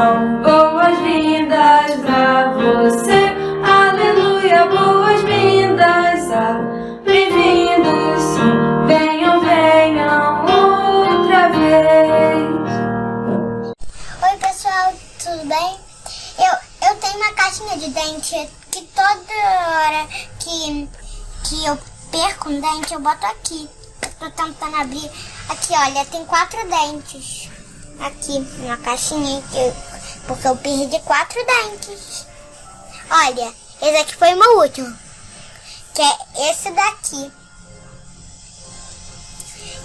bênção. Boas-vindas pra você. Aleluia, boas-vindas. Bem-vindos, sim. Venham, venham outra vez. Oi, pessoal, tudo bem? Eu tenho uma caixinha de dente que toda hora que eu perco um dente, eu boto aqui. Eu tô tentando abrir. Aqui, olha, tem 4 dentes. Aqui, na caixinha, porque eu perdi 4 dentes. Olha, esse aqui foi o meu último. Que é esse daqui.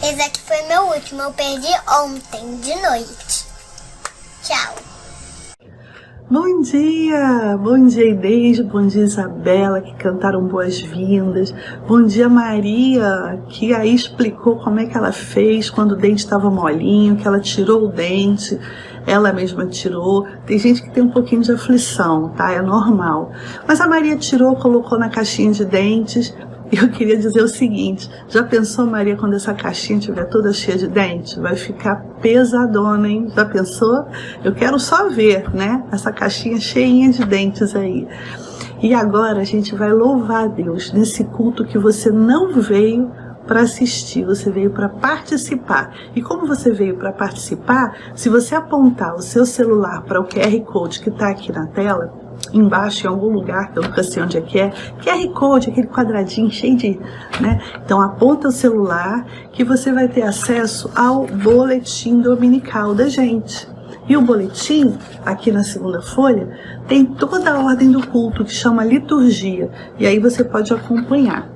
Esse aqui foi o meu último. Eu perdi ontem, de noite. Tchau. Bom dia Inês, bom dia Isabela, que cantaram boas-vindas, bom dia Maria, que aí explicou como é que ela fez quando o dente estava molinho, que ela tirou o dente, ela mesma tirou. Tem gente que tem um pouquinho de aflição, tá? É normal. Mas a Maria tirou, colocou na caixinha de dentes. Eu queria dizer o seguinte, já pensou, Maria, quando essa caixinha estiver toda cheia de dente? Vai ficar pesadona, hein? Já pensou? Eu quero só ver, né? Essa caixinha cheinha de dentes aí. E agora a gente vai louvar a Deus nesse culto que você não veio para assistir, você veio para participar. E como você veio para participar, se você apontar o seu celular para o QR Code que está aqui na tela, embaixo em algum lugar, que eu nunca sei onde é, QR Code, aquele quadradinho cheio de, né? Então aponta o celular que você vai ter acesso ao boletim dominical da gente. E o boletim, aqui na segunda folha, tem toda a ordem do culto, que chama liturgia. E aí você pode acompanhar.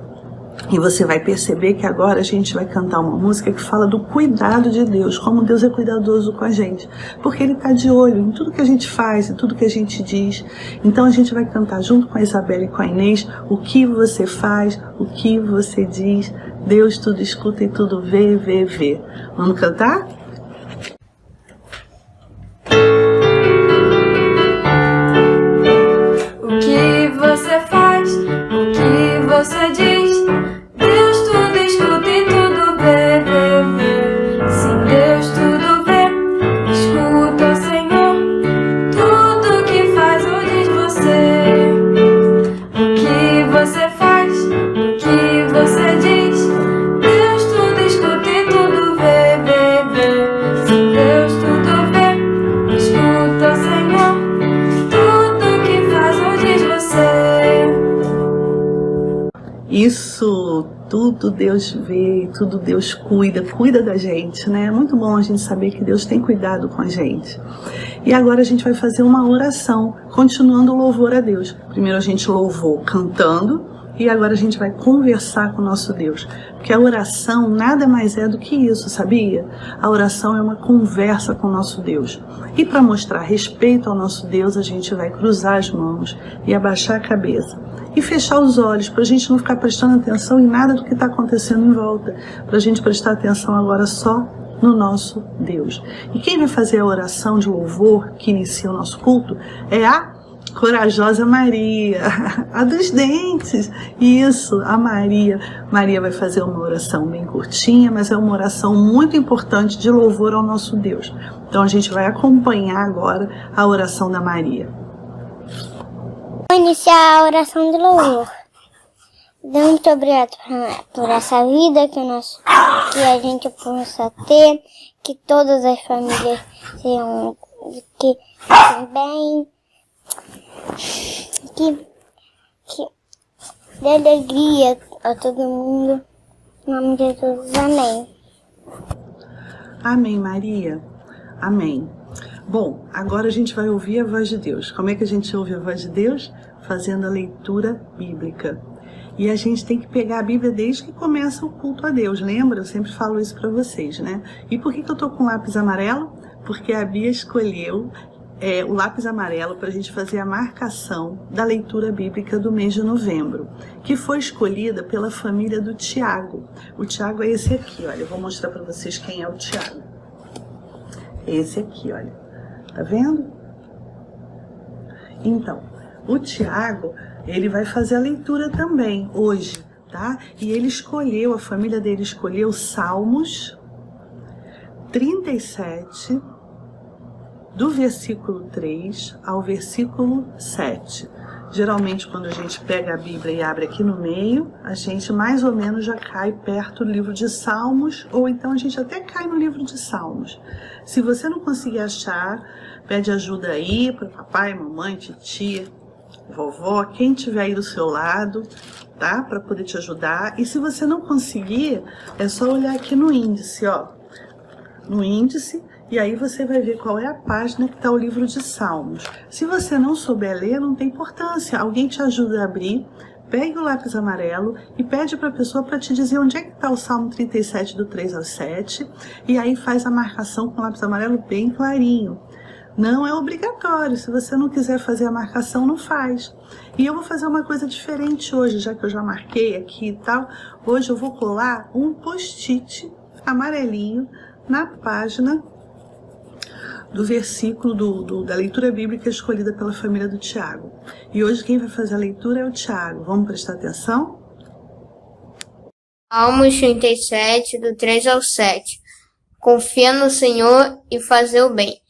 E você vai perceber que agora a gente vai cantar uma música que fala do cuidado de Deus, como Deus é cuidadoso com a gente. Porque Ele está de olho em tudo que a gente faz, em tudo que a gente diz. Então a gente vai cantar junto com a Isabela e com a Inês o que você faz, o que você diz. Deus tudo escuta e tudo vê, vê, vê. Vamos cantar? O que você faz, o que você diz, Deus tudo escuta e tudo vê, vê, vê. Sim, Deus tudo vê, escuta o Senhor, tudo que faz ou diz você. O que você faz, o que você diz, Deus tudo escuta e tudo vê, vê, vê. Sim, Deus tudo vê, escuta o Senhor, tudo que faz ou diz você. Isso, tudo Deus vê, tudo Deus cuida da gente, né? É muito bom a gente saber que Deus tem cuidado com a gente. E agora a gente vai fazer uma oração, continuando o louvor a Deus. Primeiro a gente louvou cantando e agora a gente vai conversar com o nosso Deus. Porque a oração nada mais é do que isso, sabia? A oração é uma conversa com o nosso Deus. E para mostrar respeito ao nosso Deus, a gente vai cruzar as mãos e abaixar a cabeça. E fechar os olhos, para a gente não ficar prestando atenção em nada do que está acontecendo em volta. Para a gente prestar atenção agora só no nosso Deus. E quem vai fazer a oração de louvor que inicia o nosso culto é a corajosa Maria, a dos dentes. Isso, a Maria. Maria vai fazer uma oração bem curtinha, mas é uma oração muito importante de louvor ao nosso Deus. Então a gente vai acompanhar agora a oração da Maria. Vou iniciar a oração de louvor. Deus, muito obrigado por essa vida que a gente possa ter, que todas as famílias sejam bem, que dê alegria a todo mundo. Em nome de Jesus, amém. Amém, Maria. Amém. Bom, agora a gente vai ouvir a voz de Deus. Como é que a gente ouve a voz de Deus? Fazendo a leitura bíblica. E a gente tem que pegar a Bíblia desde que começa o culto a Deus, lembra? Eu sempre falo isso para vocês, né? E por que eu tô com lápis amarelo? Porque a Bia escolheu o lápis amarelo para a gente fazer a marcação da leitura bíblica do mês de novembro, que foi escolhida pela família do Tiago. O Tiago é esse aqui, olha, eu vou mostrar para vocês quem é o Tiago. Esse aqui, olha, tá vendo? Então, o Tiago, ele vai fazer a leitura também hoje, tá? E ele escolheu, a família dele escolheu Salmos 37, do versículo 3 ao versículo 7. Geralmente, quando a gente pega a Bíblia e abre aqui no meio, a gente mais ou menos já cai perto do livro de Salmos, ou então a gente até cai no livro de Salmos. Se você não conseguir achar, pede ajuda aí para papai, mamãe, titia, vovó, quem tiver aí do seu lado, tá? Para poder te ajudar. E se você não conseguir, é só olhar aqui no índice, ó. No índice, e aí você vai ver qual é a página que está o livro de Salmos. Se você não souber ler, não tem importância. Alguém te ajuda a abrir, pegue o lápis amarelo e pede para a pessoa para te dizer onde é que está o Salmo 37, do 3 ao 7. E aí faz a marcação com o lápis amarelo bem clarinho. Não é obrigatório, se você não quiser fazer a marcação, não faz. E eu vou fazer uma coisa diferente hoje, já que eu já marquei aqui e tal. Hoje eu vou colar um post-it amarelinho na página do versículo da leitura bíblica escolhida pela família do Tiago. E hoje quem vai fazer a leitura é o Tiago. Vamos prestar atenção? Salmos 37, do 3 ao 7. Confia no Senhor e faze o bem.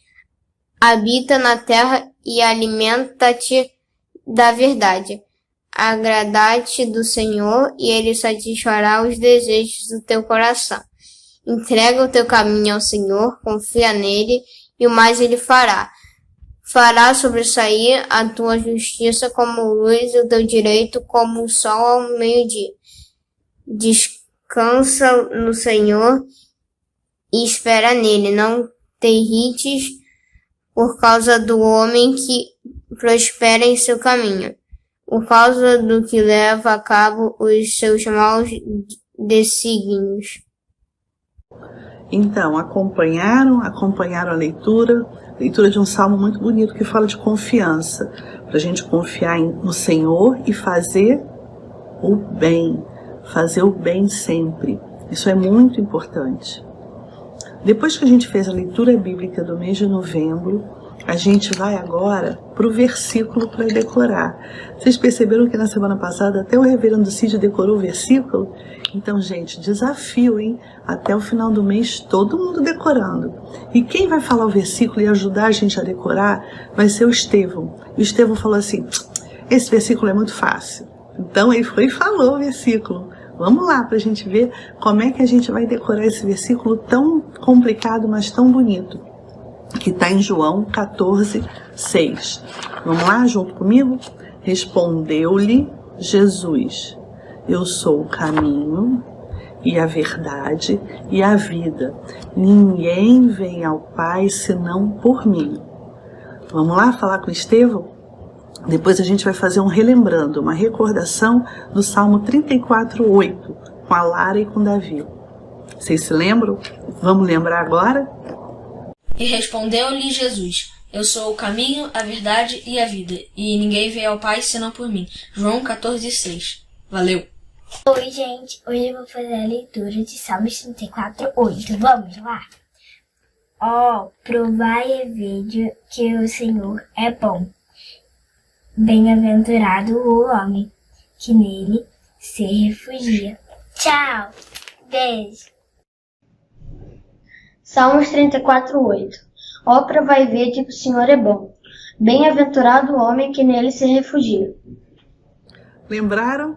Habita na terra e alimenta-te da verdade. Agrada-te do Senhor e Ele satisfará os desejos do teu coração. Entrega o teu caminho ao Senhor, confia nele e o mais Ele fará. Fará sobressair a tua justiça como luz e o teu direito como o sol ao meio-dia. Descansa no Senhor e espera nele. Não te irrites por causa do homem que prospera em seu caminho, por causa do que leva a cabo os seus maus desígnios. Então, acompanharam a leitura de um salmo muito bonito que fala de confiança, para a gente confiar no Senhor e fazer o bem sempre. Isso é muito importante. Depois que a gente fez a leitura bíblica do mês de novembro, a gente vai agora para o versículo para decorar. Vocês perceberam que na semana passada até o reverendo Cid decorou o versículo? Então, gente, desafio, hein? Até o final do mês, todo mundo decorando. E quem vai falar o versículo e ajudar a gente a decorar vai ser o Estevão. O Estevão falou assim, esse versículo é muito fácil. Então, ele foi e falou o versículo. Vamos lá para a gente ver como é que a gente vai decorar esse versículo tão complicado, mas tão bonito, que está em João 14, 6. Vamos lá, junto comigo? Respondeu-lhe Jesus, eu sou o caminho e a verdade e a vida. Ninguém vem ao Pai senão por mim. Vamos lá falar com Estevão? Depois a gente vai fazer um relembrando, uma recordação do Salmo 34, 8, com a Lara e com o Davi. Vocês se lembram? Vamos lembrar agora? E respondeu-lhe Jesus, eu sou o caminho, a verdade e a vida, e ninguém vem ao Pai senão por mim. João 14, 6. Valeu! Oi, gente. Hoje eu vou fazer a leitura de Salmos 34, 8. Vamos lá? Ó, provai e vede que o Senhor é bom. Bem-aventurado o homem que nele se refugia. Tchau! Beijo! Salmos 34, 8. Ó, provai e vede que o Senhor é bom. Bem-aventurado o homem que nele se refugia. Lembraram?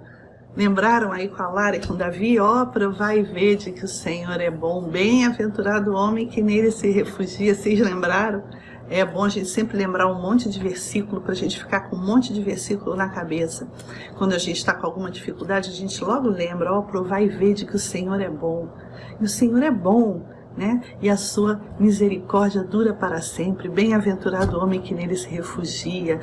Lembraram aí com a Lara e com o Davi? Ó, provai e vede que o Senhor é bom. Bem-aventurado o homem que nele se refugia. Vocês lembraram? É bom a gente sempre lembrar um monte de versículo para a gente ficar com um monte de versículo na cabeça. Quando a gente está com alguma dificuldade, a gente logo lembra, ó, provai e vede que o Senhor é bom. E o Senhor é bom, né? E a sua misericórdia dura para sempre. Bem-aventurado o homem que nele se refugia.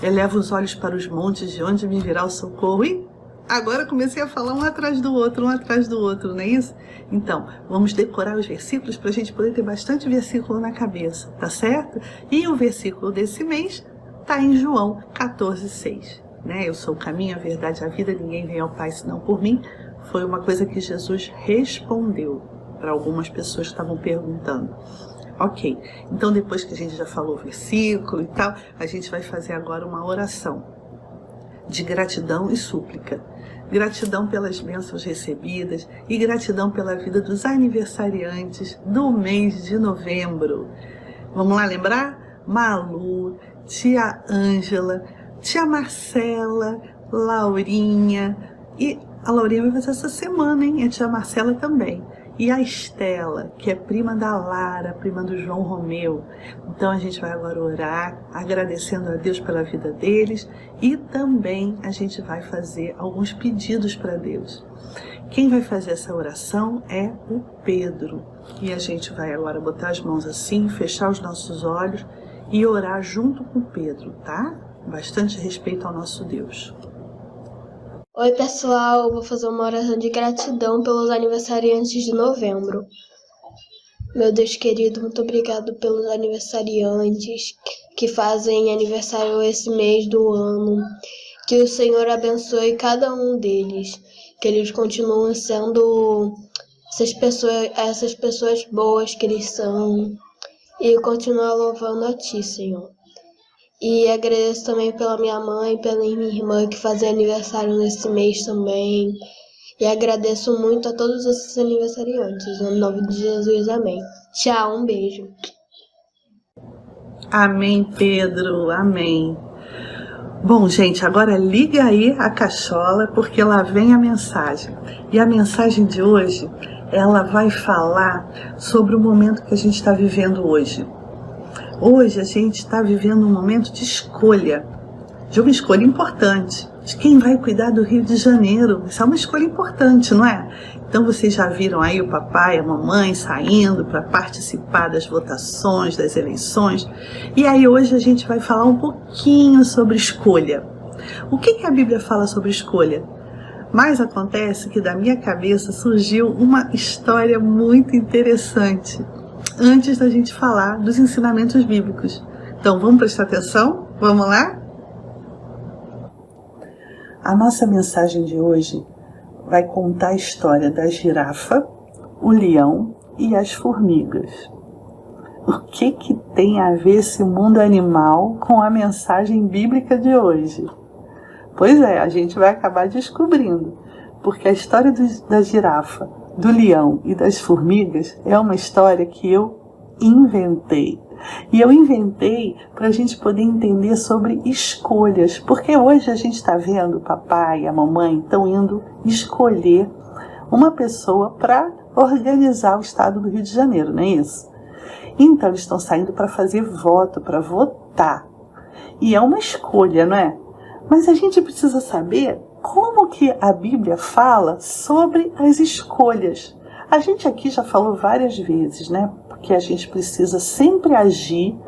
Eleva os olhos para os montes, de onde me virá o socorro. E agora comecei a falar um atrás do outro, não é isso? Então, vamos decorar os versículos para a gente poder ter bastante versículo na cabeça, tá certo? E o versículo desse mês está em João 14, 6. Né? Eu sou o caminho, a verdade, a vida, ninguém vem ao Pai senão por mim. Foi uma coisa que Jesus respondeu para algumas pessoas que estavam perguntando. Ok, então depois que a gente já falou o versículo e tal, a gente vai fazer agora uma oração de gratidão e súplica. Gratidão pelas bênçãos recebidas e gratidão pela vida dos aniversariantes do mês de novembro. Vamos lá lembrar? Malu, tia Ângela, tia Marcela, Laurinha, e a Laurinha vai fazer essa semana, hein? A tia Marcela também. E a Estela, que é prima da Lara, prima do João Romeu. Então a gente vai agora orar, agradecendo a Deus pela vida deles, e também a gente vai fazer alguns pedidos para Deus. Quem vai fazer essa oração é o Pedro. E a gente vai agora botar as mãos assim, fechar os nossos olhos e orar junto com o Pedro, tá? Bastante respeito ao nosso Deus. Oi pessoal, eu vou fazer uma oração de gratidão pelos aniversariantes de novembro. Meu Deus querido, muito obrigado pelos aniversariantes que fazem aniversário esse mês do ano. Que o Senhor abençoe cada um deles, que eles continuem sendo essas pessoas boas que eles são, e continuar louvando a Ti, Senhor. E agradeço também pela minha mãe, pela minha irmã que fazem aniversário nesse mês também. E agradeço muito a todos esses aniversariantes. No nome de Jesus, amém. Tchau, um beijo. Amém, Pedro, amém. Bom, gente, agora liga aí a cachola, porque lá vem a mensagem. E a mensagem de hoje, ela vai falar sobre o momento que a gente está vivendo hoje. Hoje a gente está vivendo um momento de escolha, de uma escolha importante, de quem vai cuidar do Rio de Janeiro. Isso é uma escolha importante, não é? Então vocês já viram aí o papai e a mamãe saindo para participar das votações, das eleições. E aí hoje a gente vai falar um pouquinho sobre escolha. O que a Bíblia fala sobre escolha? Mas acontece que da minha cabeça surgiu uma história muito interessante antes da gente falar dos ensinamentos bíblicos. Então vamos prestar atenção? Vamos lá? A nossa mensagem de hoje vai contar a história da girafa, o leão e as formigas. O que tem a ver esse mundo animal com a mensagem bíblica de hoje? Pois é, a gente vai acabar descobrindo, porque a história da girafa, do leão e das formigas é uma história que eu inventei. E eu inventei para a gente poder entender sobre escolhas, porque hoje a gente está vendo o papai e a mamãe estão indo escolher uma pessoa para organizar o estado do Rio de Janeiro, não é isso? Então eles estão saindo para fazer voto, para votar. E é uma escolha, não é? Mas a gente precisa saber como que a Bíblia fala sobre as escolhas. A gente aqui já falou várias vezes, né? Porque a gente precisa sempre agir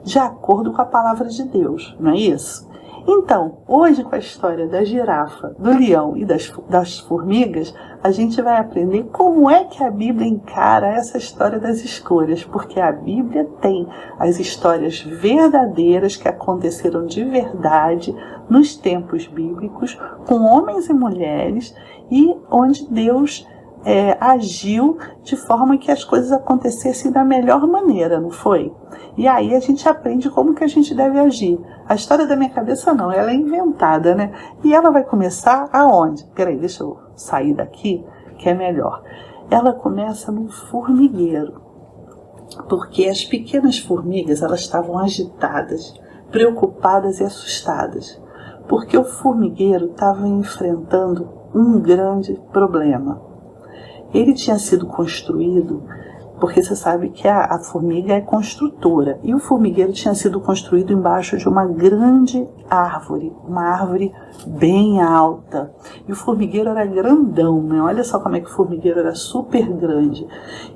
de acordo com a palavra de Deus, não é isso? Então, hoje com a história da girafa, do leão e das formigas, a gente vai aprender como é que a Bíblia encara essa história das escolhas, porque a Bíblia tem as histórias verdadeiras que aconteceram de verdade nos tempos bíblicos, com homens e mulheres, e onde Deus agiu de forma que as coisas acontecessem da melhor maneira, não foi? E aí a gente aprende como que a gente deve agir. A história da minha cabeça não, ela é inventada, né? E ela vai começar aonde? Peraí, deixa eu sair daqui, que é melhor. Ela começa num formigueiro, porque as pequenas formigas, elas estavam agitadas, preocupadas e assustadas, porque o formigueiro estava enfrentando um grande problema. Ele tinha sido construído, porque você sabe que a formiga é construtora, e o formigueiro tinha sido construído embaixo de uma grande árvore, uma árvore bem alta. E o formigueiro era grandão, né? Olha só como é que o formigueiro era super grande.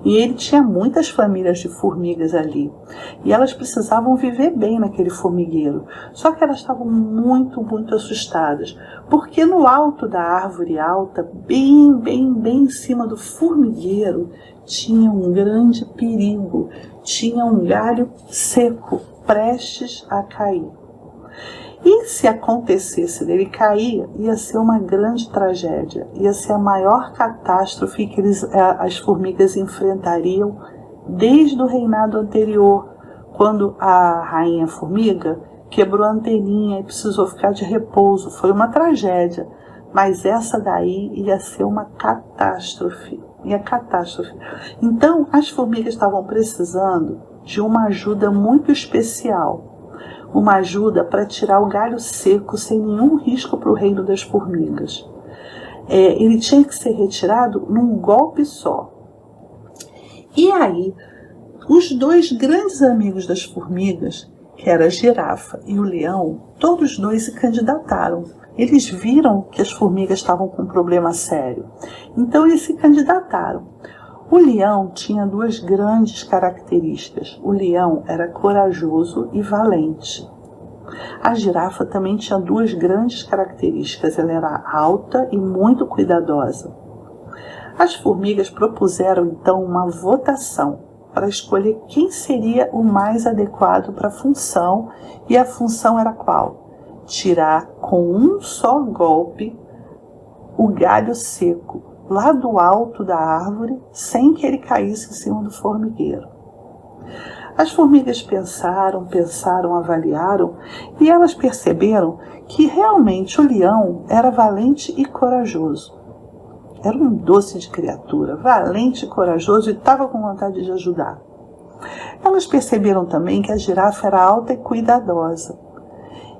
E ele tinha muitas famílias de formigas ali. E elas precisavam viver bem naquele formigueiro. Só que elas estavam muito, muito assustadas. Porque no alto da árvore alta, bem em cima do formigueiro, tinha um grande perigo. Tinha um galho seco, prestes a cair. E se acontecesse dele cair, ia ser uma grande tragédia. Ia ser a maior catástrofe que as formigas enfrentariam desde o reinado anterior, quando a rainha formiga quebrou a anteninha e precisou ficar de repouso. Foi uma tragédia, mas essa daí ia ser uma catástrofe. Então, as formigas estavam precisando de uma ajuda muito especial, uma ajuda para tirar o galho seco sem nenhum risco para o reino das formigas. Ele tinha que ser retirado num golpe só. E aí, os dois grandes amigos das formigas, que era a girafa e o leão, todos dois se candidataram. Eles viram que as formigas estavam com um problema sério, então eles se candidataram. O leão tinha duas grandes características. O leão era corajoso e valente. A girafa também tinha duas grandes características. Ela era alta e muito cuidadosa. As formigas propuseram então uma votação para escolher quem seria o mais adequado para a função, e a função era qual? Tirar com um só golpe o galho seco lá do alto da árvore, sem que ele caísse em cima do formigueiro. As formigas pensaram, avaliaram, e elas perceberam que realmente o leão era valente e corajoso. Era um doce de criatura, valente e corajoso, e estava com vontade de ajudar. Elas perceberam também que a girafa era alta e cuidadosa.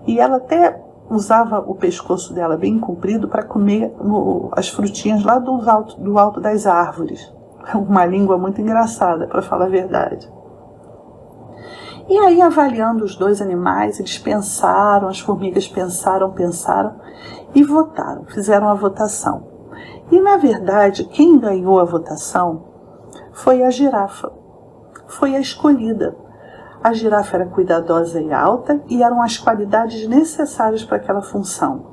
E ela até usava o pescoço dela bem comprido para comer as frutinhas lá do alto das árvores. Uma língua muito engraçada, para falar a verdade. E aí, avaliando os dois animais, eles pensaram, as formigas pensaram e votaram, fizeram a votação. E, na verdade, quem ganhou a votação foi a girafa. Foi a escolhida. A girafa era cuidadosa e alta, e eram as qualidades necessárias para aquela função.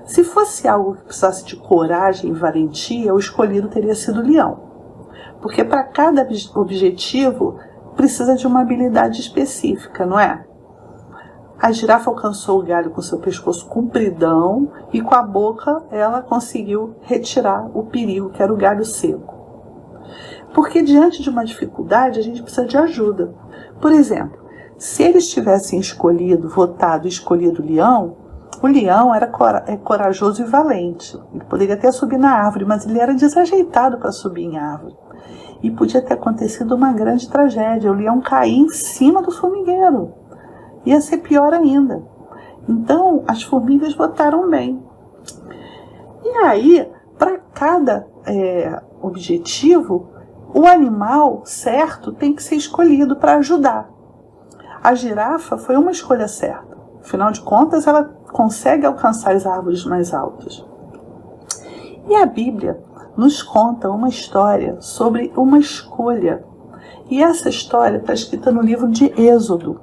Se fosse algo que precisasse de coragem e valentia, o escolhido teria sido o leão. Porque para cada objetivo precisa de uma habilidade específica, não é? A girafa alcançou o galho com seu pescoço compridão e com a boca ela conseguiu retirar o perigo, que era o galho seco. Porque diante de uma dificuldade a gente precisa de ajuda. Por exemplo, se eles tivessem votado e escolhido o leão era corajoso e valente. Ele poderia até subir na árvore, mas ele era desajeitado para subir em árvore. E podia ter acontecido uma grande tragédia, o leão cair em cima do formigueiro. Ia ser pior ainda. Então, as formigas votaram bem. E aí, para cada objetivo, o animal certo tem que ser escolhido para ajudar. A girafa foi uma escolha certa. Afinal de contas, ela consegue alcançar as árvores mais altas. E a Bíblia nos conta uma história sobre uma escolha. E essa história está escrita no livro de Êxodo.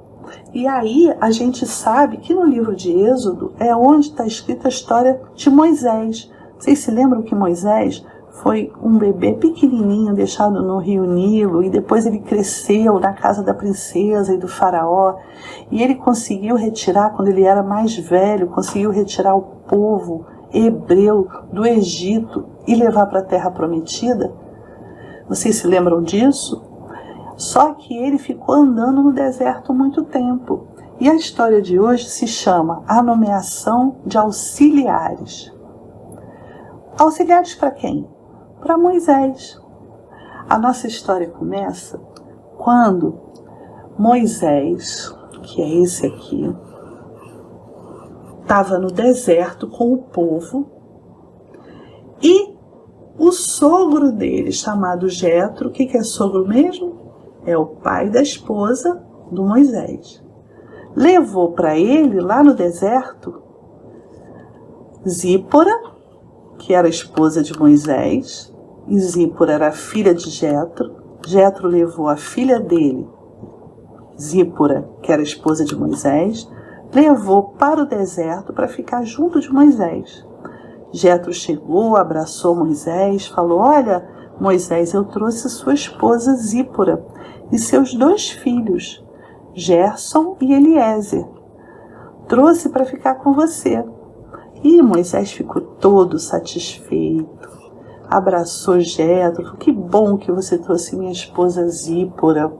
E aí a gente sabe que no livro de Êxodo é onde está escrita a história de Moisés. Vocês se lembram que Moisés foi um bebê pequenininho deixado no rio Nilo, e depois ele cresceu na casa da princesa e do faraó, e ele conseguiu retirar, quando ele era mais velho, conseguiu retirar o povo hebreu do Egito e levar para a terra prometida? Vocês se lembram disso? Só que ele ficou andando no deserto muito tempo. E a história de hoje se chama A Nomeação de Auxiliares. Auxiliares para quem? Para Moisés. A nossa história começa quando Moisés, que é esse aqui, estava no deserto com o povo, e o sogro dele, chamado Jetro, o que é sogro mesmo? É o pai da esposa do Moisés. Levou para ele, lá no deserto, Zípora, que era a esposa de Moisés, e Zípora era a filha de Jetro. Jetro levou a filha dele, Zípora, que era a esposa de Moisés, levou para o deserto para ficar junto de Moisés. Jetro chegou, abraçou Moisés, falou: olha, Moisés, eu trouxe sua esposa Zípora e seus 2 filhos, Gerson e Eliezer. Trouxe para ficar com você. E Moisés ficou todo satisfeito, abraçou Jetro, falou: que bom que você trouxe minha esposa Zípora.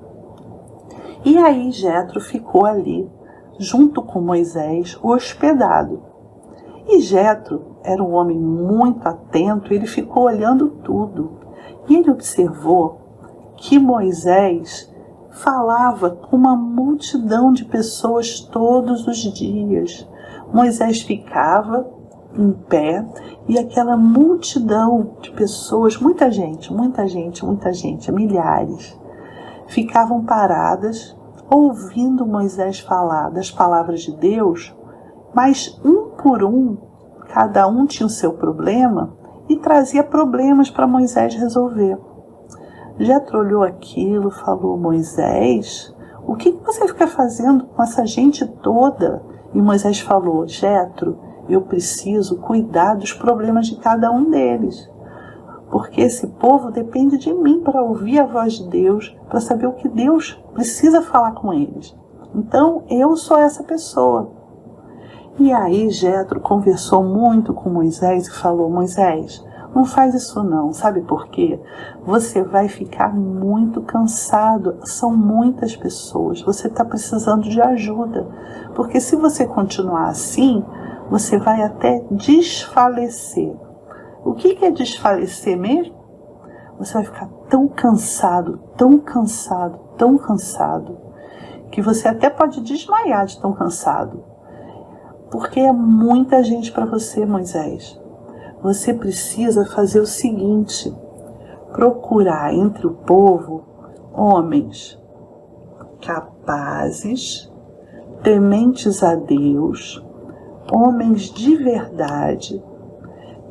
E aí Jetro ficou ali, junto com Moisés, hospedado. E Jetro era um homem muito atento, ele ficou olhando tudo. E ele observou que Moisés falava com uma multidão de pessoas todos os dias. Moisés ficava em pé e aquela multidão de pessoas, muita gente, milhares, ficavam paradas ouvindo Moisés falar das palavras de Deus, mas um por um, cada um tinha o seu problema e trazia problemas para Moisés resolver. Jetro olhou aquilo, falou: Moisés, o que você fica fazendo com essa gente toda? E Moisés falou: Jetro, eu preciso cuidar dos problemas de cada um deles, porque esse povo depende de mim para ouvir a voz de Deus, para saber o que Deus precisa falar com eles. Então eu sou essa pessoa. E aí Jetro conversou muito com Moisés e falou: Moisés, não faz isso não, sabe por quê? Você vai ficar muito cansado, são muitas pessoas, você está precisando de ajuda, porque se você continuar assim, você vai até desfalecer. O que é desfalecer mesmo? Você vai ficar tão cansado, que você até pode desmaiar de tão cansado, porque é muita gente para você, Moisés. Você precisa fazer o seguinte: procurar entre o povo homens capazes, tementes a Deus, homens de verdade,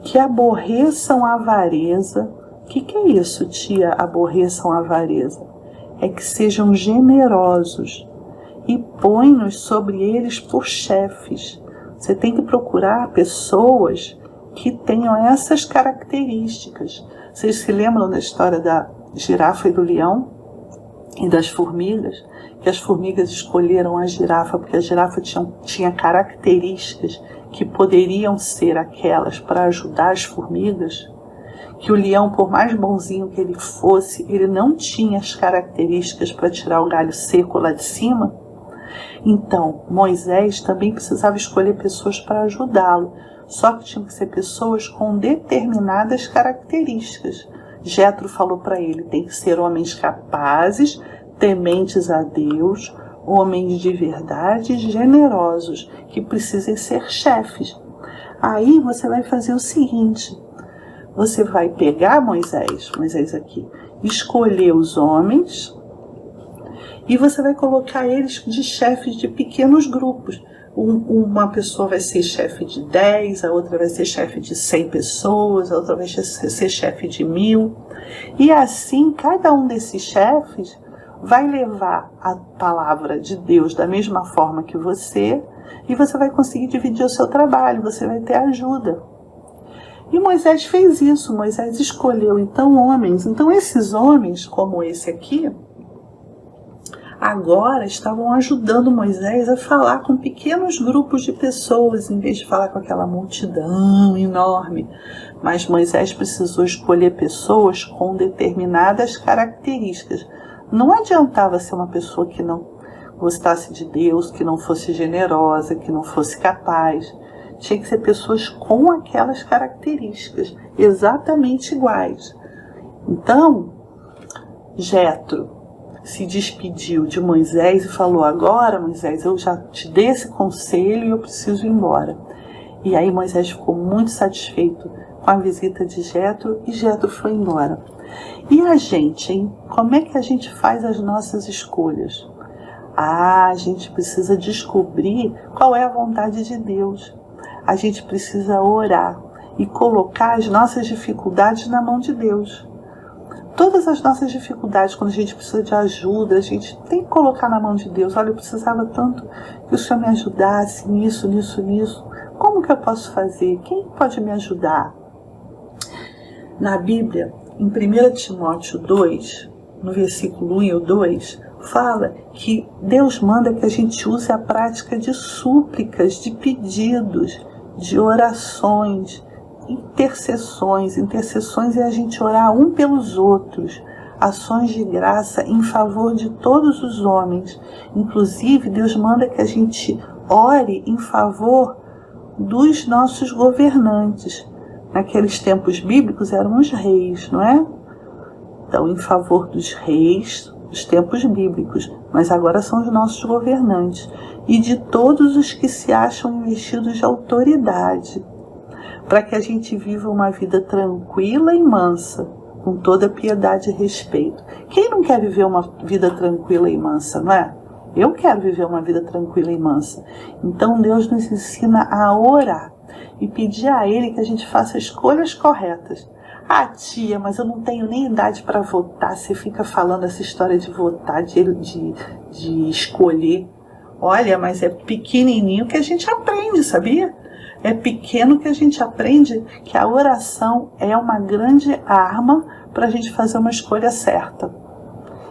que aborreçam a avareza. O que é isso, tia, aborreçam a avareza? É que sejam generosos e põe-nos sobre eles por chefes. Você tem que procurar pessoas que tenham essas características. Vocês se lembram da história da girafa e do leão? E das formigas? Que as formigas escolheram a girafa porque a girafa tinha características que poderiam ser aquelas para ajudar as formigas. Que o leão, por mais bonzinho que ele fosse, ele não tinha as características para tirar o galho seco lá de cima. Então, Moisés também precisava escolher pessoas para ajudá-lo. Só que tinham que ser pessoas com determinadas características. Jetro falou para ele: tem que ser homens capazes, tementes a Deus, homens de verdade, generosos, que precisem ser chefes. Aí você vai fazer o seguinte: você vai pegar Moisés aqui, escolher os homens e você vai colocar eles de chefes de pequenos grupos. Uma pessoa vai ser chefe de 10, a outra vai ser chefe de 100 pessoas, a outra vai ser chefe de 1000. E assim, cada um desses chefes vai levar a palavra de Deus da mesma forma que você, e você vai conseguir dividir o seu trabalho, você vai ter ajuda. E Moisés fez isso, Moisés escolheu então homens. Então esses homens, como esse aqui, agora estavam ajudando Moisés a falar com pequenos grupos de pessoas, em vez de falar com aquela multidão enorme. Mas Moisés precisou escolher pessoas com determinadas características. Não adiantava ser uma pessoa que não gostasse de Deus, que não fosse generosa, que não fosse capaz. Tinha que ser pessoas com aquelas características, exatamente iguais. Então, Jetro se despediu de Moisés e falou: agora, Moisés, eu já te dei esse conselho e eu preciso ir embora. E aí Moisés ficou muito satisfeito com a visita de Jetro e Jetro foi embora. E a gente, hein? Como é que a gente faz as nossas escolhas? A gente precisa descobrir qual é a vontade de Deus. A gente precisa orar e colocar as nossas dificuldades na mão de Deus. Todas as nossas dificuldades, quando a gente precisa de ajuda, a gente tem que colocar na mão de Deus. Olha, eu precisava tanto que o Senhor me ajudasse nisso. Como que eu posso fazer? Quem pode me ajudar? Na Bíblia, em 1 Timóteo 2, no versículo 1 e o 2, fala que Deus manda que a gente use a prática de súplicas, de pedidos, de orações, intercessões é a gente orar um pelos outros, ações de graça em favor de todos os homens. Inclusive, Deus manda que a gente ore em favor dos nossos governantes. Naqueles tempos bíblicos eram os reis, não é? Então, em favor dos reis, os tempos bíblicos, mas agora são os nossos governantes, e de todos os que se acham investidos de autoridade, para que a gente viva uma vida tranquila e mansa, com toda piedade e respeito. Quem não quer viver uma vida tranquila e mansa, não é? Eu quero viver uma vida tranquila e mansa. Então Deus nos ensina a orar e pedir a Ele que a gente faça escolhas corretas. Ah, tia, mas eu não tenho nem idade para votar. Você fica falando essa história de votar, de escolher. Olha, mas é pequenininho que a gente aprende, sabia? É pequeno que a gente aprende que a oração é uma grande arma para a gente fazer uma escolha certa.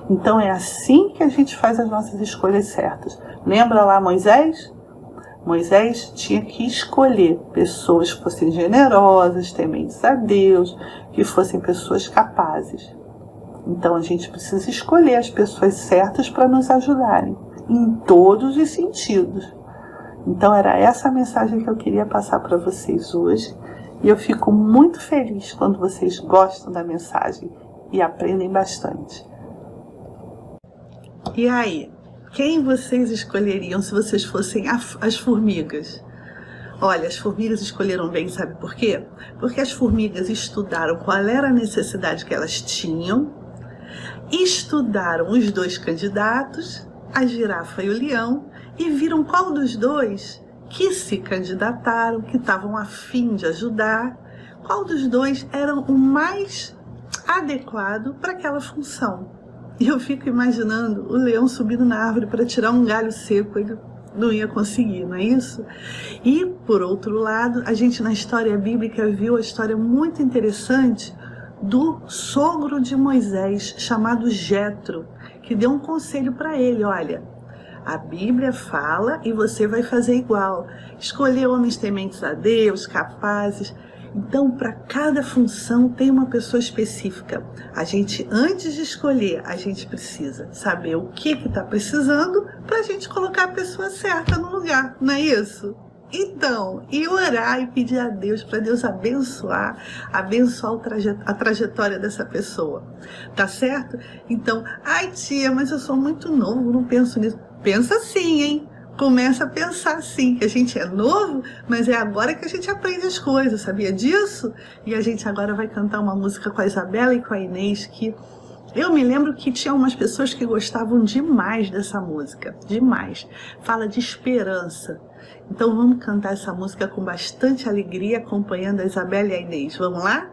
Então é assim que a gente faz as nossas escolhas certas. Lembra lá Moisés? Moisés tinha que escolher pessoas que fossem generosas, tementes a Deus, que fossem pessoas capazes. Então a gente precisa escolher as pessoas certas para nos ajudarem, em todos os sentidos. Então era essa a mensagem que eu queria passar para vocês hoje. E eu fico muito feliz quando vocês gostam da mensagem e aprendem bastante. E aí? Quem vocês escolheriam se vocês fossem as formigas? Olha, as formigas escolheram bem, sabe por quê? Porque as formigas estudaram qual era a necessidade que elas tinham, estudaram os dois candidatos, a girafa e o leão, e viram qual dos dois que se candidataram, que estavam a fim de ajudar, qual dos dois era o mais adequado para aquela função. E eu fico imaginando o leão subindo na árvore para tirar um galho seco, ele não ia conseguir, não é isso? E, por outro lado, a gente na história bíblica viu a história muito interessante do sogro de Moisés, chamado Jetro, que deu um conselho para ele, olha, a Bíblia fala e você vai fazer igual, escolher homens tementes a Deus, capazes. Então, para cada função tem uma pessoa específica. A gente, antes de escolher, a gente precisa saber o que está precisando para a gente colocar a pessoa certa no lugar, não é isso? Então, e orar e pedir a Deus para Deus abençoar a trajetória dessa pessoa, tá certo? Então, ai tia, mas eu sou muito novo, não penso nisso. Pensa sim, hein? Começa a pensar sim, que a gente é novo, mas é agora que a gente aprende as coisas, sabia disso? E a gente agora vai cantar uma música com a Isabela e com a Inês, que eu me lembro que tinha umas pessoas que gostavam demais dessa música, demais. Fala de esperança. Então vamos cantar essa música com bastante alegria, acompanhando a Isabela e a Inês. Vamos lá?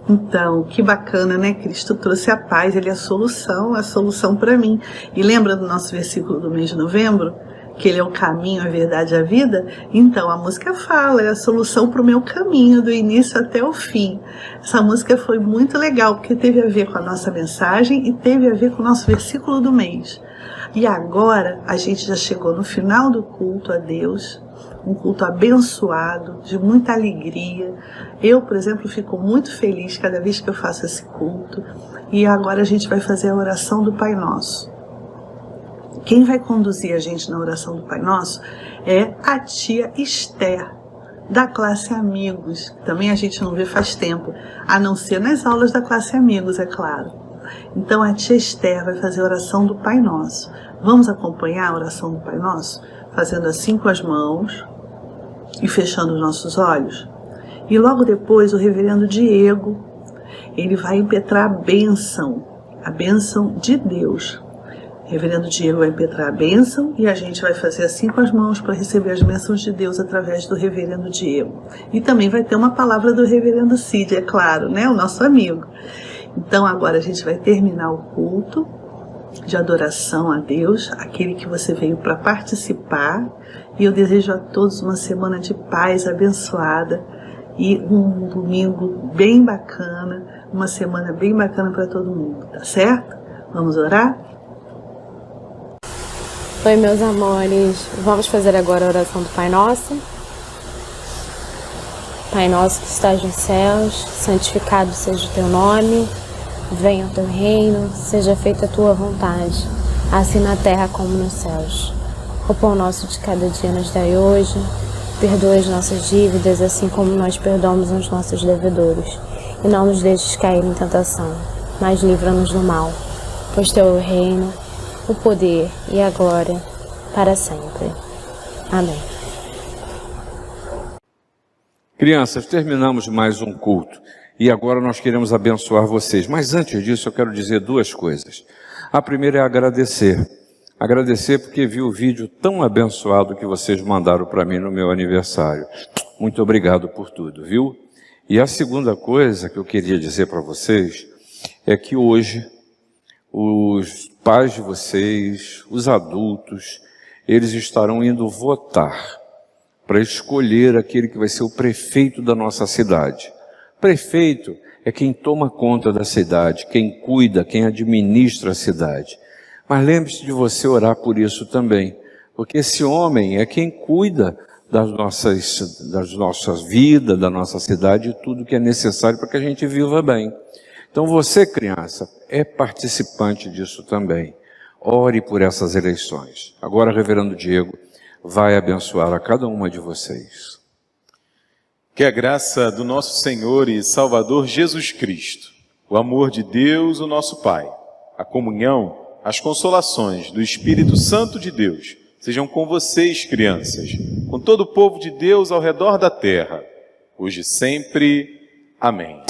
Então, que bacana, né? Cristo trouxe a paz, Ele é a solução para mim. E lembra do nosso versículo do mês de novembro? Que Ele é o caminho, a verdade e a vida? Então, a música fala, é a solução para o meu caminho, do início até o fim. Essa música foi muito legal, porque teve a ver com a nossa mensagem e teve a ver com o nosso versículo do mês. E agora, a gente já chegou no final do culto a Deus, um culto abençoado, de muita alegria. Eu, por exemplo, fico muito feliz cada vez que eu faço esse culto. E agora a gente vai fazer a oração do Pai Nosso. Quem vai conduzir a gente na oração do Pai Nosso é a tia Esther, da classe Amigos. Também a gente não vê faz tempo, a não ser nas aulas da classe Amigos, é claro. Então a tia Esther vai fazer a oração do Pai Nosso. Vamos acompanhar a oração do Pai Nosso? Fazendo assim com as mãos e fechando os nossos olhos. E logo depois o reverendo Diego, ele vai impetrar a bênção de Deus. O reverendo Diego vai impetrar a bênção e a gente vai fazer assim com as mãos para receber as bênçãos de Deus através do reverendo Diego. E também vai ter uma palavra do reverendo Cid, é claro, né? O nosso amigo. Então agora a gente vai terminar o culto de adoração a Deus, aquele que você veio para participar. E eu desejo a todos uma semana de paz abençoada e um domingo bem bacana, uma semana bem bacana para todo mundo, tá certo? Vamos orar? Oi, meus amores, vamos fazer agora a oração do Pai Nosso. Pai nosso que estás nos céus, santificado seja o teu nome, venha o teu reino, seja feita a tua vontade, assim na terra como nos céus. O pão nosso de cada dia nos dai hoje, perdoa as nossas dívidas, assim como nós perdoamos aos nossos devedores, e não nos deixes cair em tentação, mas livra-nos do mal, pois teu é o reino, o poder e a glória para sempre. Amém. Crianças, terminamos mais um culto e agora nós queremos abençoar vocês. Mas antes disso eu quero dizer duas coisas. A primeira é agradecer. Agradecer porque vi o vídeo tão abençoado que vocês mandaram para mim no meu aniversário. Muito obrigado por tudo, viu? E a segunda coisa que eu queria dizer para vocês é que hoje os pais de vocês, os adultos, eles estarão indo votar para escolher aquele que vai ser o prefeito da nossa cidade. Prefeito é quem toma conta da cidade, quem cuida, quem administra a cidade. Mas lembre-se de você orar por isso também, porque esse homem é quem cuida das nossas vidas, da nossa cidade e tudo que é necessário para que a gente viva bem. Então você, criança, é participante disso também. Ore por essas eleições. Agora, reverendo Diego vai abençoar a cada uma de vocês. Que a graça do nosso Senhor e Salvador Jesus Cristo, o amor de Deus, o nosso Pai, a comunhão, as consolações do Espírito Santo de Deus, sejam com vocês, crianças, com todo o povo de Deus ao redor da terra, hoje e sempre. Amém.